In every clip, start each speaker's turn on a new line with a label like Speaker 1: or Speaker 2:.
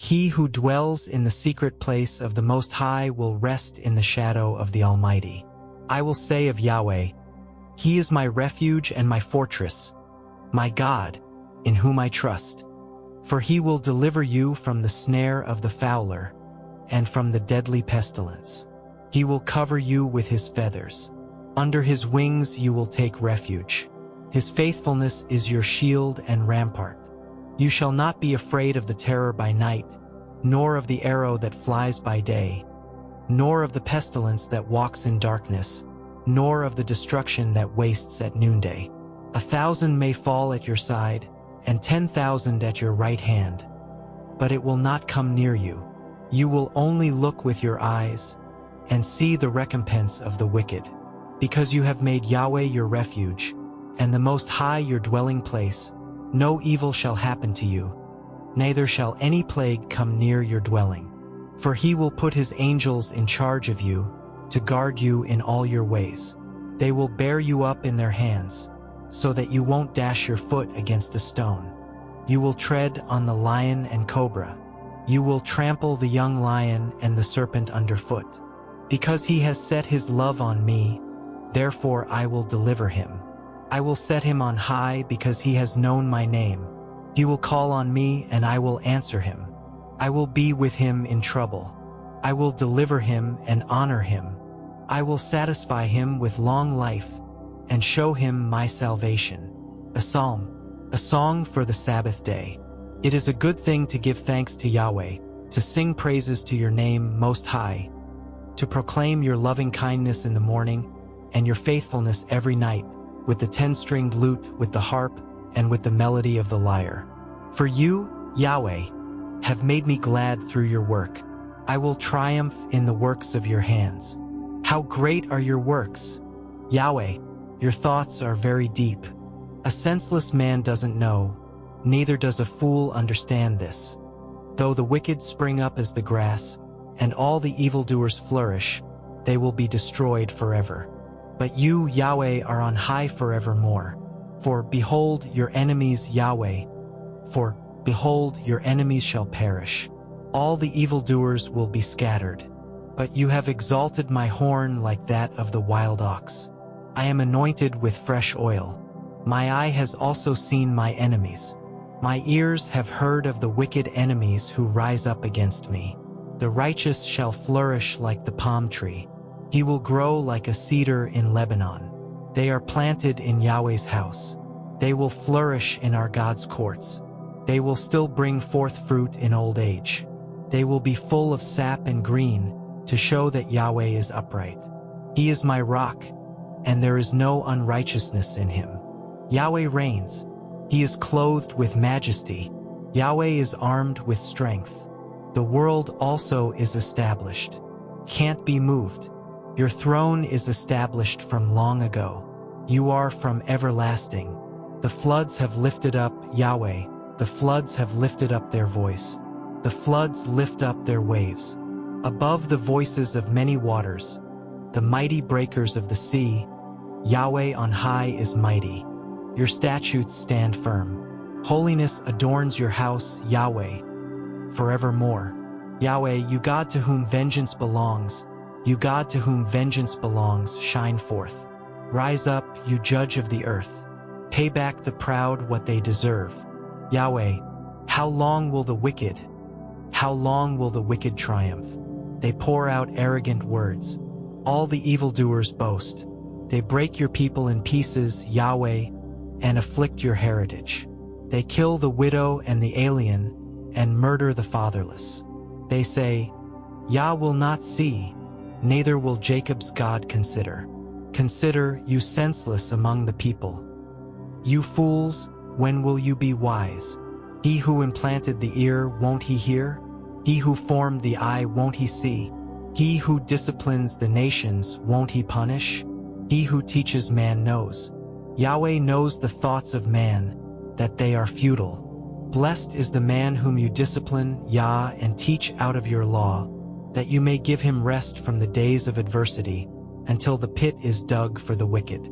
Speaker 1: He who dwells in the secret place of the Most High will rest in the shadow of the Almighty. I will say of Yahweh, He is my refuge and my fortress, my God, in whom I trust. For He will deliver you from the snare of the fowler and from the deadly pestilence. He will cover you with His feathers. Under His wings you will take refuge. His faithfulness is your shield and rampart. You shall not be afraid of the terror by night, nor of the arrow that flies by day, nor of the pestilence that walks in darkness, nor of the destruction that wastes at noonday. 1,000 may fall at your side, and 10,000 at your right hand, but it will not come near you. You will only look with your eyes and see the recompense of the wicked. Because you have made Yahweh your refuge, and the Most High your dwelling place, no evil shall happen to you, neither shall any plague come near your dwelling. For He will put His angels in charge of you, to guard you in all your ways. They will bear you up in their hands, so that you won't dash your foot against a stone. You will tread on the lion and cobra. You will trample the young lion and the serpent underfoot. Because He has set His love on me, therefore I will deliver him. I will set him on high because he has known my name. He will call on me and I will answer him. I will be with him in trouble. I will deliver him and honor him. I will satisfy him with long life and show him my salvation. A psalm, a song for the Sabbath day. It is a good thing to give thanks to Yahweh, to sing praises to your name Most High, to proclaim your loving kindness in the morning and your faithfulness every night, with the 10-stringed lute, with the harp, and with the melody of the lyre. For you, Yahweh, have made me glad through your work. I will triumph in the works of your hands. How great are your works! Yahweh, your thoughts are very deep. A senseless man doesn't know, neither does a fool understand this. Though the wicked spring up as the grass, and all the evildoers flourish, they will be destroyed forever. But you, Yahweh, are on high forevermore. For behold your enemies, Yahweh. For behold your enemies shall perish. All the evildoers will be scattered. But you have exalted my horn like that of the wild ox. I am anointed with fresh oil. My eye has also seen my enemies. My ears have heard of the wicked enemies who rise up against me. The righteous shall flourish like the palm tree. He will grow like a cedar in Lebanon. They are planted in Yahweh's house. They will flourish in our God's courts. They will still bring forth fruit in old age. They will be full of sap and green, to show that Yahweh is upright. He is my rock, and there is no unrighteousness in him. Yahweh reigns. He is clothed with majesty. Yahweh is armed with strength. The world also is established, can't be moved. Your throne is established from long ago. You are from everlasting. The floods have lifted up, Yahweh. The floods have lifted up their voice. The floods lift up their waves. Above the voices of many waters, the mighty breakers of the sea, Yahweh on high is mighty. Your statutes stand firm. Holiness adorns your house, Yahweh, forevermore. Yahweh, you God to whom vengeance belongs, you God to whom vengeance belongs, shine forth. Rise up, you judge of the earth. Pay back the proud what they deserve. Yahweh, how long will the wicked triumph? They pour out arrogant words. All the evildoers boast. They break your people in pieces, Yahweh, and afflict your heritage. They kill the widow and the alien, and murder the fatherless. They say, Yah will not see, neither will Jacob's God consider. Consider, you senseless among the people. You fools, when will you be wise? He who implanted the ear, won't he hear? He who formed the eye, won't he see? He who disciplines the nations, won't he punish? He who teaches man knows. Yahweh knows the thoughts of man, that they are futile. Blessed is the man whom you discipline, Yah, and teach out of your law, that you may give him rest from the days of adversity, until the pit is dug for the wicked.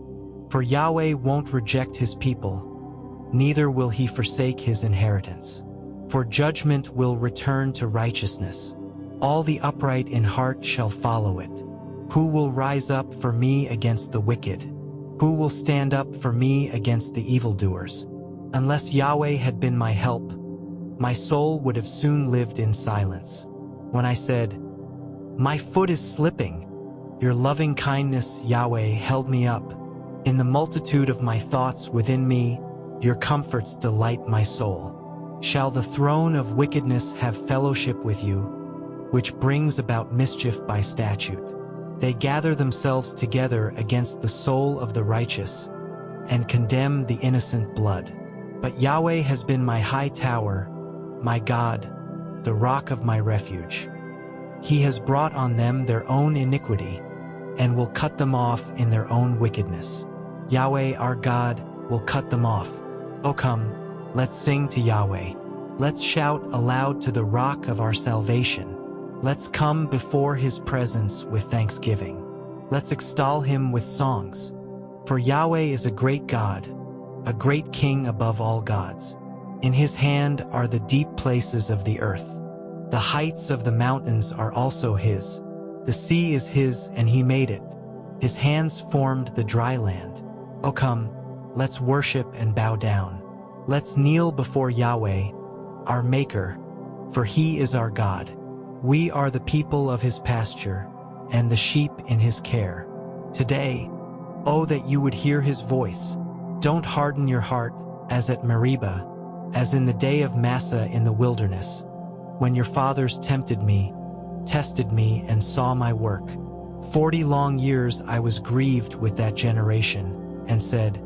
Speaker 1: For Yahweh won't reject his people, neither will he forsake his inheritance. for judgment will return to righteousness. All the upright in heart shall follow it. Who will rise up for me against the wicked? Who will stand up for me against the evildoers? Unless Yahweh had been my help, my soul would have soon lived in silence. When I said, "My foot is slipping," your loving kindness, Yahweh, held me up. In the multitude of my thoughts within me, your comforts delight my soul. Shall the throne of wickedness have fellowship with you, which brings about mischief by statute? They gather themselves together against the soul of the righteous, and condemn the innocent blood. But Yahweh has been my high tower, my God, the rock of my refuge. He has brought on them their own iniquity, and will cut them off in their own wickedness. Yahweh our God will cut them off. O come, let's sing to Yahweh. Let's shout aloud to the rock of our salvation. Let's come before his presence with thanksgiving. Let's extol him with songs. For Yahweh is a great God, a great King above all gods. In his hand are the deep places of the earth. The heights of the mountains are also his. The sea is his, and he made it. His hands formed the dry land. O come, let's worship and bow down. Let's kneel before Yahweh, our Maker, for he is our God. We are the people of his pasture, and the sheep in his care. Today, oh, that you would hear his voice. Don't harden your heart, as at Meribah, as in the day of Massah in the wilderness, when your fathers tempted me, tested me, and saw my work. 40 long years I was grieved with that generation, and said,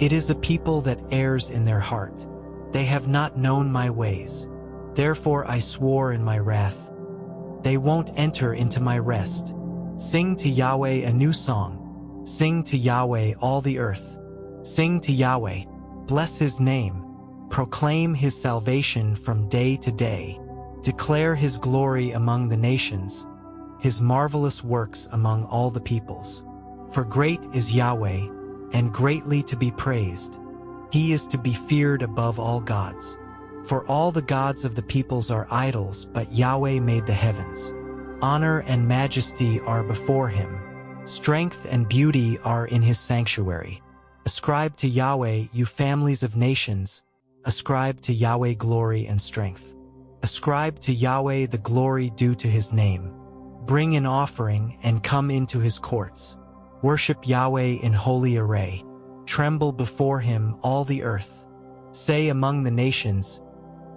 Speaker 1: "It is a people that errs in their heart. They have not known my ways. Therefore I swore in my wrath, they won't enter into my rest." Sing to Yahweh a new song. Sing to Yahweh all the earth. Sing to Yahweh, bless his name. Proclaim his salvation from day to day. Declare his glory among the nations, his marvelous works among all the peoples. For great is Yahweh, and greatly to be praised. He is to be feared above all gods. For all the gods of the peoples are idols, but Yahweh made the heavens. Honor and majesty are before him. Strength and beauty are in his sanctuary. Ascribe to Yahweh, you families of nations. Ascribe to Yahweh glory and strength. Ascribe to Yahweh the glory due to his name. Bring an offering and come into his courts. Worship Yahweh in holy array. Tremble before him, all the earth. Say among the nations,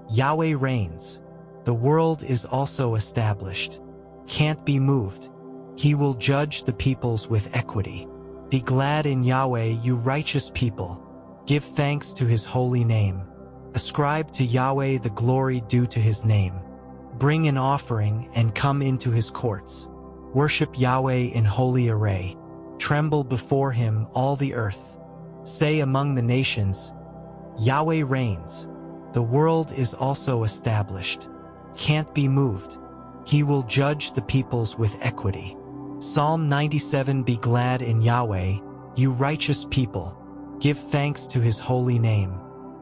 Speaker 1: Yahweh reigns. The world is also established. Can't be moved. He will judge the peoples with equity. Be glad in Yahweh, you righteous people. Give thanks to his holy name. Ascribe to Yahweh the glory due to his name. Bring an offering and come into his courts. Worship Yahweh in holy array. Tremble before him, all the earth. Say among the nations, Yahweh reigns. The world is also established. Can't be moved. He will judge the peoples with equity. Psalm 97. Be glad in Yahweh, you righteous people. Give thanks to his holy name.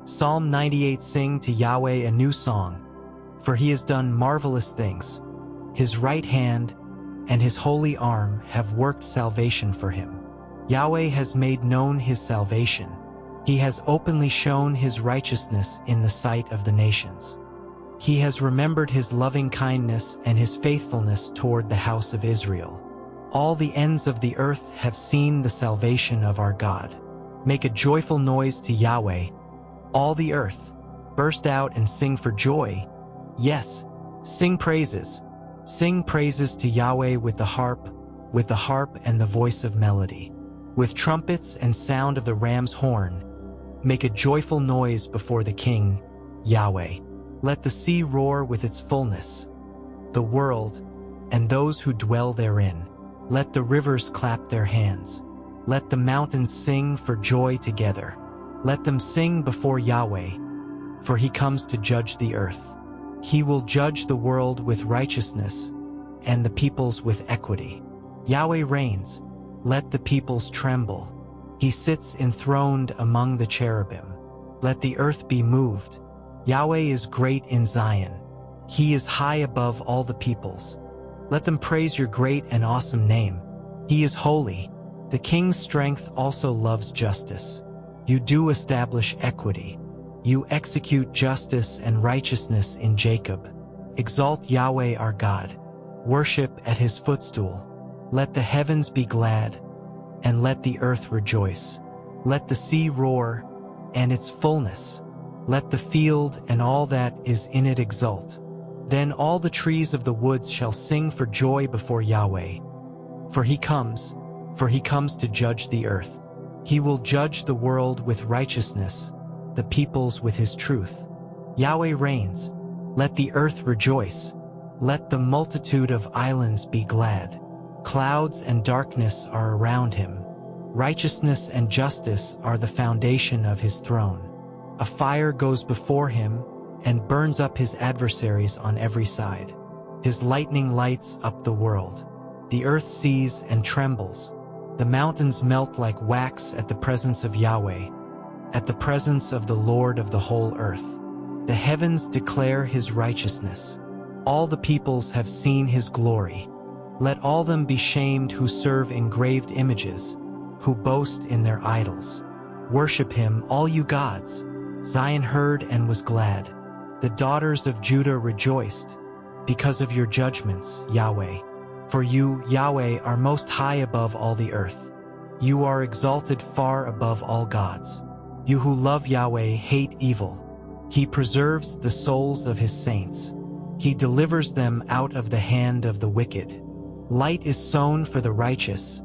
Speaker 1: Psalm 98. Sing to Yahweh a new song, for he has done marvelous things. His right hand and his holy arm have worked salvation for him. Yahweh has made known his salvation. He has openly shown his righteousness in the sight of the nations. He has remembered his loving kindness and his faithfulness toward the house of Israel. All the ends of the earth have seen the salvation of our God. Make a joyful noise to Yahweh, all the earth. Burst out and sing for joy. Yes, sing praises. Sing praises to Yahweh with the harp and the voice of melody. With trumpets and sound of the ram's horn, make a joyful noise before the King, Yahweh. Let the sea roar with its fullness, the world, and those who dwell therein. Let the rivers clap their hands. Let the mountains sing for joy together. Let them sing before Yahweh, for he comes to judge the earth. He will judge the world with righteousness, and the peoples with equity. Yahweh reigns. Let the peoples tremble. He sits enthroned among the cherubim. Let the earth be moved. Yahweh is great in Zion. He is high above all the peoples. Let them praise your great and awesome name. He is holy. The king's strength also loves justice. You do establish equity. You execute justice and righteousness in Jacob. Exalt Yahweh our God. Worship at his footstool. Let the heavens be glad, and let the earth rejoice. Let the sea roar, and its fullness. Let the field and all that is in it exult. Then all the trees of the woods shall sing for joy before Yahweh. For he comes to judge the earth. He will judge the world with righteousness, the peoples with his truth. Yahweh reigns. Let the earth rejoice. Let the multitude of islands be glad. Clouds and darkness are around him. Righteousness and justice are the foundation of his throne. A fire goes before him and burns up his adversaries on every side. His lightning lights up the world. The earth sees and trembles. The mountains melt like wax at the presence of Yahweh, at the presence of the Lord of the whole earth. The heavens declare his righteousness. All the peoples have seen his glory. Let all them be shamed who serve engraved images, who boast in their idols. Worship him, all you gods. Zion heard and was glad. The daughters of Judah rejoiced because of your judgments, Yahweh. For you, Yahweh, are most high above all the earth. You are exalted far above all gods. You who love Yahweh hate evil. He preserves the souls of his saints. He delivers them out of the hand of the wicked. Light is sown for the righteous,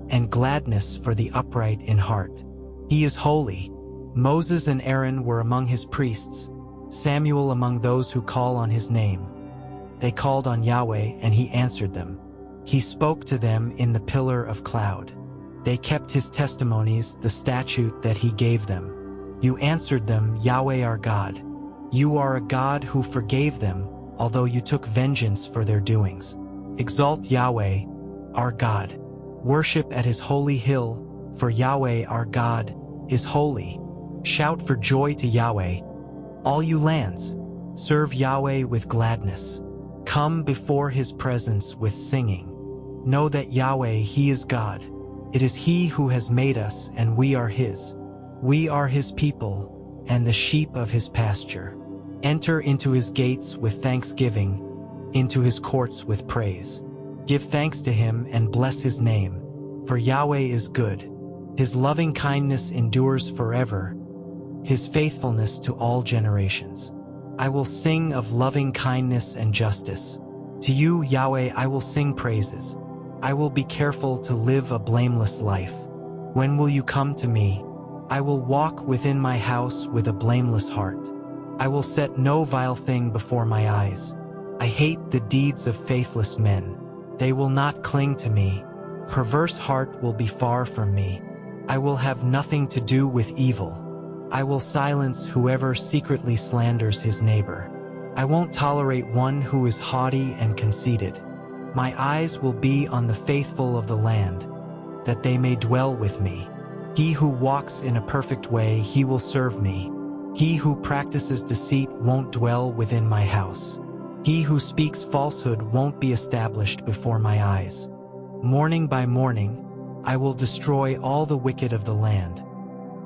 Speaker 1: and gladness for the upright in heart. He is holy. Moses and Aaron were among his priests, Samuel among those who call on his name. They called on Yahweh, and he answered them. He spoke to them in the pillar of cloud. They kept his testimonies, the statute that he gave them. You answered them, Yahweh our God. You are a God who forgave them, although you took vengeance for their doings. Exalt Yahweh, our God. Worship at his holy hill, for Yahweh our God is holy. Shout for joy to Yahweh, all you lands. Serve Yahweh with gladness. Come before his presence with singing. Know that Yahweh, he is God. It is he who has made us, and we are his. We are his people, and the sheep of his pasture. Enter into his gates with thanksgiving, into his courts with praise. Give thanks to him and bless his name, for Yahweh is good. His loving kindness endures forever, his faithfulness to all generations. I will sing of loving kindness and justice. To you, Yahweh, I will sing praises. I will be careful to live a blameless life. When will you come to me? I will walk within my house with a blameless heart. I will set no vile thing before my eyes. I hate the deeds of faithless men. They will not cling to me. Perverse heart will be far from me. I will have nothing to do with evil. I will silence whoever secretly slanders his neighbor. I won't tolerate one who is haughty and conceited. My eyes will be on the faithful of the land, that they may dwell with me. He who walks in a perfect way, he will serve me. He who practices deceit won't dwell within my house. He who speaks falsehood won't be established before my eyes. Morning by morning, I will destroy all the wicked of the land,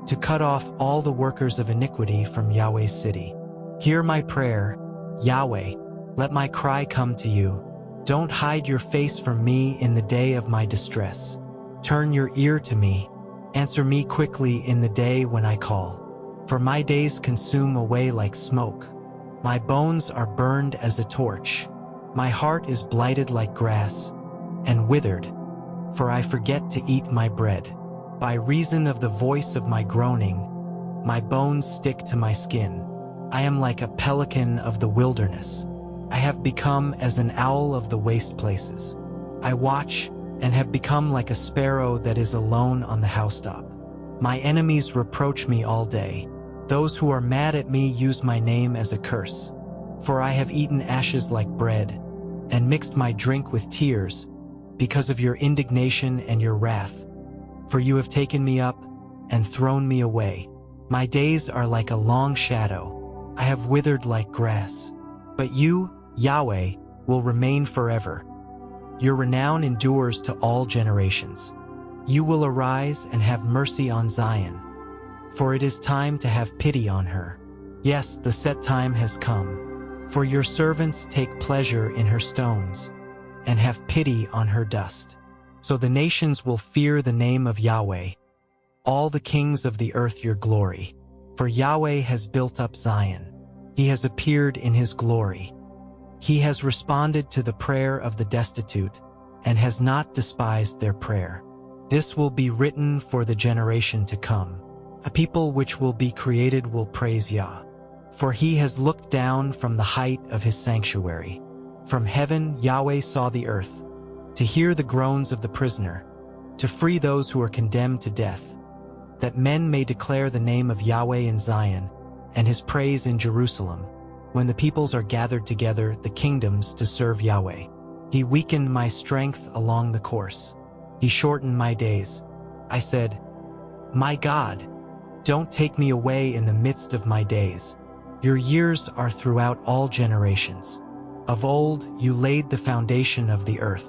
Speaker 1: to cut off all the workers of iniquity from Yahweh's city. Hear my prayer, Yahweh, let my cry come to you. Don't hide your face from me in the day of my distress. Turn your ear to me. Answer me quickly in the day when I call. For my days consume away like smoke. My bones are burned as a torch. My heart is blighted like grass, and withered, for I forget to eat my bread. By reason of the voice of my groaning, my bones stick to my skin. I am like a pelican of the wilderness. I have become as an owl of the waste places. I watch and have become like a sparrow that is alone on the housetop. My enemies reproach me all day. Those who are mad at me use my name as a curse. For I have eaten ashes like bread, and mixed my drink with tears, because of your indignation and your wrath. For you have taken me up and thrown me away. My days are like a long shadow. I have withered like grass. But you, Yahweh, will remain forever. Your renown endures to all generations. You will arise and have mercy on Zion, for it is time to have pity on her. Yes, the set time has come, for your servants take pleasure in her stones, and have pity on her dust. So the nations will fear the name of Yahweh, all the kings of the earth your glory. For Yahweh has built up Zion. He has appeared in his glory. He has responded to the prayer of the destitute, and has not despised their prayer. This will be written for the generation to come. A people which will be created will praise Yah. For he has looked down from the height of his sanctuary. From heaven Yahweh saw the earth, to hear the groans of the prisoner, to free those who are condemned to death, that men may declare the name of Yahweh in Zion, and his praise in Jerusalem, when the peoples are gathered together, the kingdoms, to serve Yahweh. He weakened my strength along the course. He shortened my days. I said, My God, don't take me away in the midst of my days. Your years are throughout all generations. Of old you laid the foundation of the earth.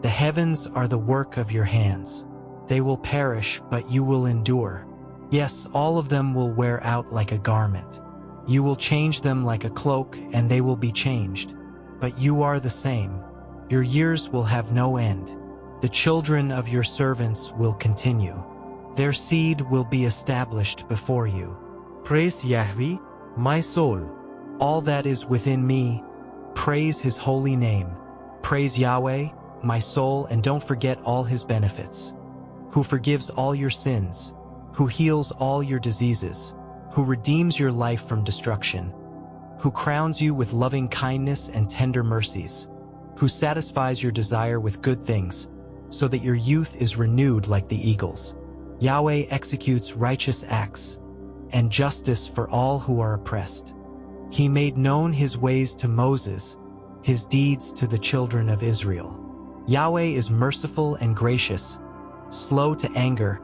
Speaker 1: The heavens are the work of your hands. They will perish, but you will endure. Yes, all of them will wear out like a garment. You will change them like a cloak, and they will be changed. But you are the same. Your years will have no end. The children of your servants will continue. Their seed will be established before you.
Speaker 2: Praise Yahweh, my soul.
Speaker 1: All that is within me, praise his holy name. Praise Yahweh, my soul, and don't forget all his benefits. Who forgives all your sins, who heals all your diseases, who redeems your life from destruction, who crowns you with loving kindness and tender mercies, who satisfies your desire with good things, so that your youth is renewed like the eagles. Yahweh executes righteous acts and justice for all who are oppressed. He made known his ways to Moses, his deeds to the children of Israel. Yahweh is merciful and gracious, slow to anger,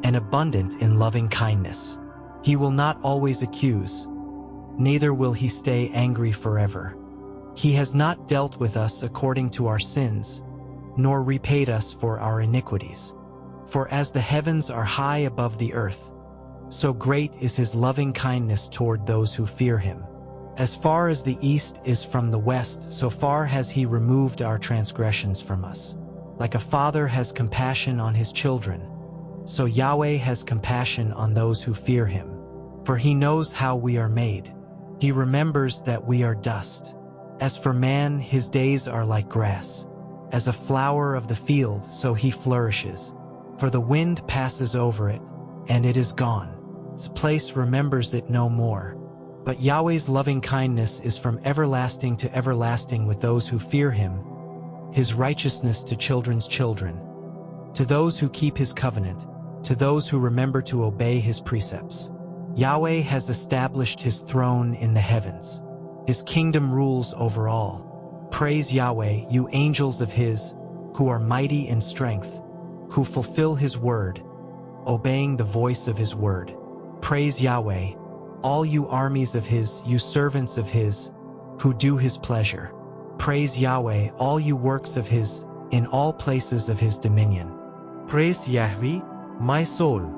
Speaker 1: and abundant in loving kindness. He will not always accuse, neither will he stay angry forever. He has not dealt with us according to our sins, nor repaid us for our iniquities. For as the heavens are high above the earth, so great is his loving kindness toward those who fear him. As far as the east is from the west, so far has he removed our transgressions from us. Like a father has compassion on his children, so Yahweh has compassion on those who fear him. For he knows how we are made. He remembers that we are dust. As for man, his days are like grass. As a flower of the field, so he flourishes. For the wind passes over it, and it is gone. Its place remembers it no more. But Yahweh's loving kindness is from everlasting to everlasting with those who fear him, his righteousness to children's children, to those who keep his covenant, to those who remember to obey his precepts. Yahweh has established his throne in the heavens. His kingdom rules over all. Praise Yahweh, you angels of his, who are mighty in strength, who fulfill his word, obeying the voice of his word. Praise Yahweh, all you armies of his, you servants of his, who do his pleasure. Praise Yahweh, all you works of his, in all places of his dominion.
Speaker 2: Praise Yahweh, my soul.